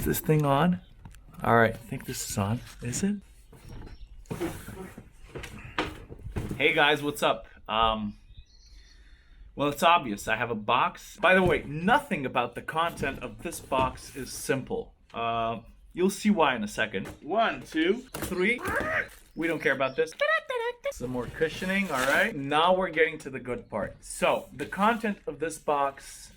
this thing on? All right, I think this is on. Is it? Hey guys, what's up? Well, it's obvious. I have a box. By the way, nothing about the content of this box is simple. You'll see why in a second. 1, 2, 3. We don't care about this. Some more cushioning, all right? Now we're getting to the good part. So, the content of this box,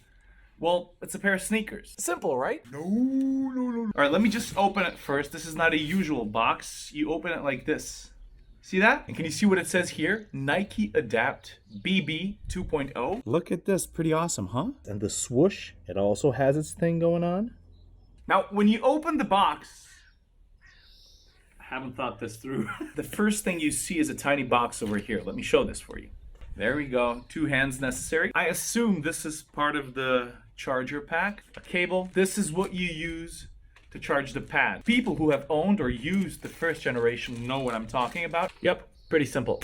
well, it's a pair of sneakers. Simple, right? No. All right, let me just open it first. This is not a usual box. You open it like this. See that? And can you see what it says here? Nike Adapt BB 2.0. Look at this, pretty awesome, huh? And the swoosh, it also has its thing going on. Now, when you open the box, I haven't thought this through. The first thing you see is a tiny box over here. Let me show this for you. There we go, 2 hands necessary. I assume this is part of the charger pack. A cable. This is what you use to charge the pad. People who have owned or used the first generation know what I'm talking about. Yep, pretty simple.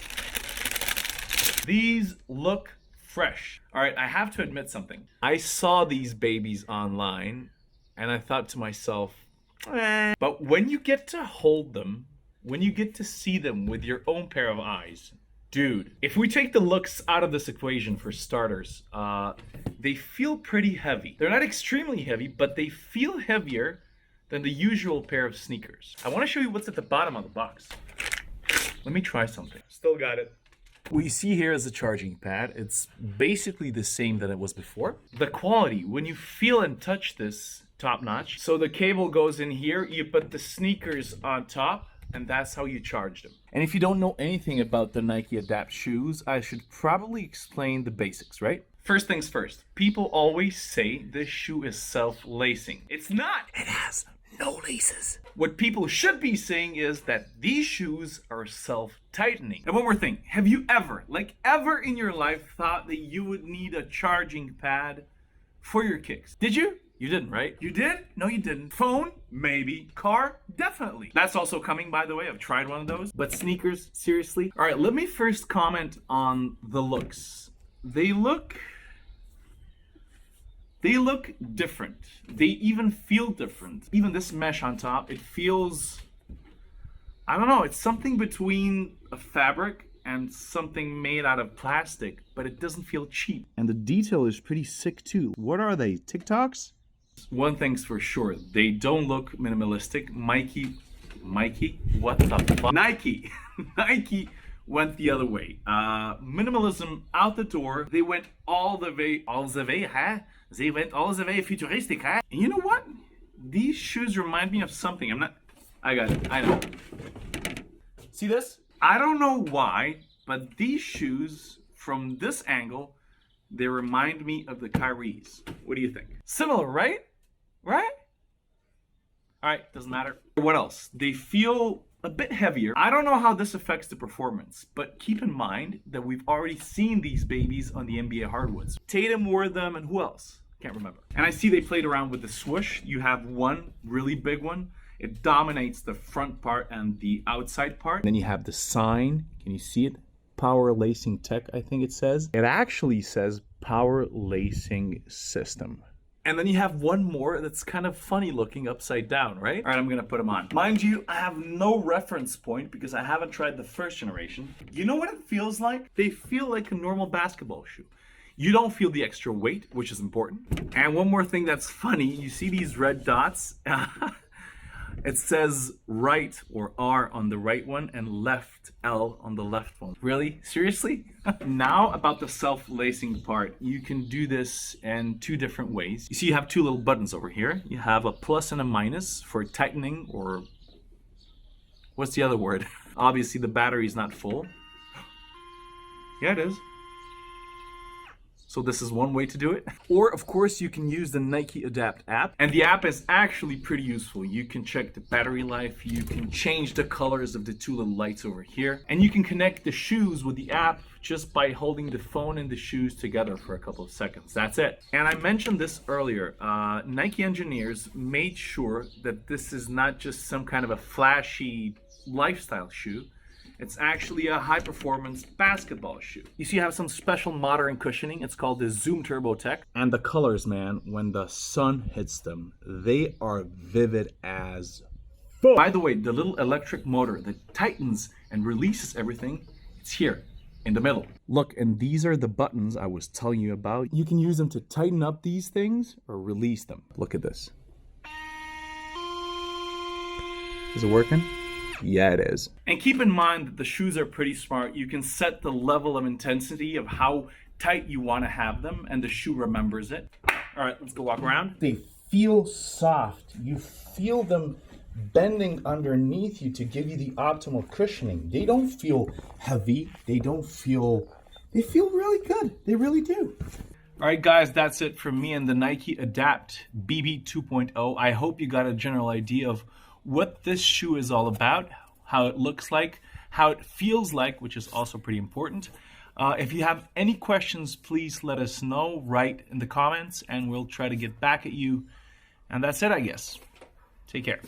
These look fresh. All right, I have to admit something. I saw these babies online and I thought to myself, But when you get to hold them, when you get to see them with your own pair of eyes, dude, if we take the looks out of this equation for starters, they feel pretty heavy. They're not extremely heavy, but they feel heavier than the usual pair of sneakers. I want to show you what's at the bottom of the box. Let me try something. Still got it. What you see here is a charging pad. It's basically the same that it was before. The quality, when you feel and touch this, top notch. So the cable goes in here, you put the sneakers on top, and that's how you charge them. And if you don't know anything about the Nike Adapt shoes, I should probably explain the basics, right? First things first, people always say this shoe is self-lacing. It's not. It has no laces. What people should be saying is that these shoes are self-tightening. And one more thing, have you ever in your life thought that you would need a charging pad for your kicks? Did you? You didn't, right? You did? No, you didn't. Phone? Maybe. Car? Definitely. That's also coming, by the way. I've tried one of those. But sneakers? Seriously? All right, let me first comment on the looks. They look different. They even feel different. Even this mesh on top, it feels, I don't know, it's something between a fabric and something made out of plastic, but it doesn't feel cheap. And the detail is pretty sick too. What are they, TikToks? One thing's for sure, they don't look minimalistic. Mikey, what the fuck? Nike went the other way. Minimalism out the door. They went all the way, huh? They went all the way futuristic, huh? And you know what? These shoes remind me of something. I got it, I know. See this? I don't know why, but these shoes, from this angle, they remind me of the Kyries. What do you think? Similar, right? Right? All right, doesn't matter. What else? They feel a bit heavier. I don't know how this affects the performance, but keep in mind that we've already seen these babies on the NBA hardwoods. Tatum wore them, and who else? Can't remember. And I see they played around with the swoosh. You have one really big one. It dominates the front part and the outside part. Then you have the sign. Can you see it? Power Lacing Tech, I think it says. It actually says Power Lacing System. And then you have one more that's kind of funny looking upside down, right? All right, I'm gonna put them on. Mind you, I have no reference point because I haven't tried the first generation. You know what it feels like? They feel like a normal basketball shoe. You don't feel the extra weight, which is important. And one more thing that's funny, you see these red dots? It says right or R on the right one and left L on the left one. Really? Seriously? Now about the self-lacing part. You can do this in 2 different ways. You see you have 2 little buttons over here. You have a plus and a minus for tightening, or what's the other word? Obviously the battery is not full. Yeah, it is. So this is one way to do it. Or of course you can use the Nike Adapt app. And the app is actually pretty useful. You can check the battery life. You can change the colors of the 2 little lights over here. And you can connect the shoes with the app just by holding the phone and the shoes together for a couple of seconds. That's it. And I mentioned this earlier. Nike engineers made sure that this is not just some kind of a flashy lifestyle shoe. It's actually a high-performance basketball shoe. You see, you have some special modern cushioning. It's called the Zoom Turbo Tech. And the colors, man, when the sun hits them, they are vivid as fuck. By the way, the little electric motor that tightens and releases everything, it's here in the middle. Look, and these are the buttons I was telling you about. You can use them to tighten up these things or release them. Look at this. Is it working? Yeah, it is. And keep in mind that the shoes are pretty smart. You can set the level of intensity of how tight you want to have them, and the shoe remembers it. All right, let's go walk around. They feel soft. You feel them bending underneath you to give you the optimal cushioning. They don't feel heavy. They feel really good. They really do. All right, guys, that's it from me and the Nike Adapt BB 2.0. I hope you got a general idea of what this shoe is all about, how it looks like, how it feels like, which is also pretty important. If you have any questions, please let us know, write in the comments, and we'll try to get back at you. And that's it, I guess. Take care.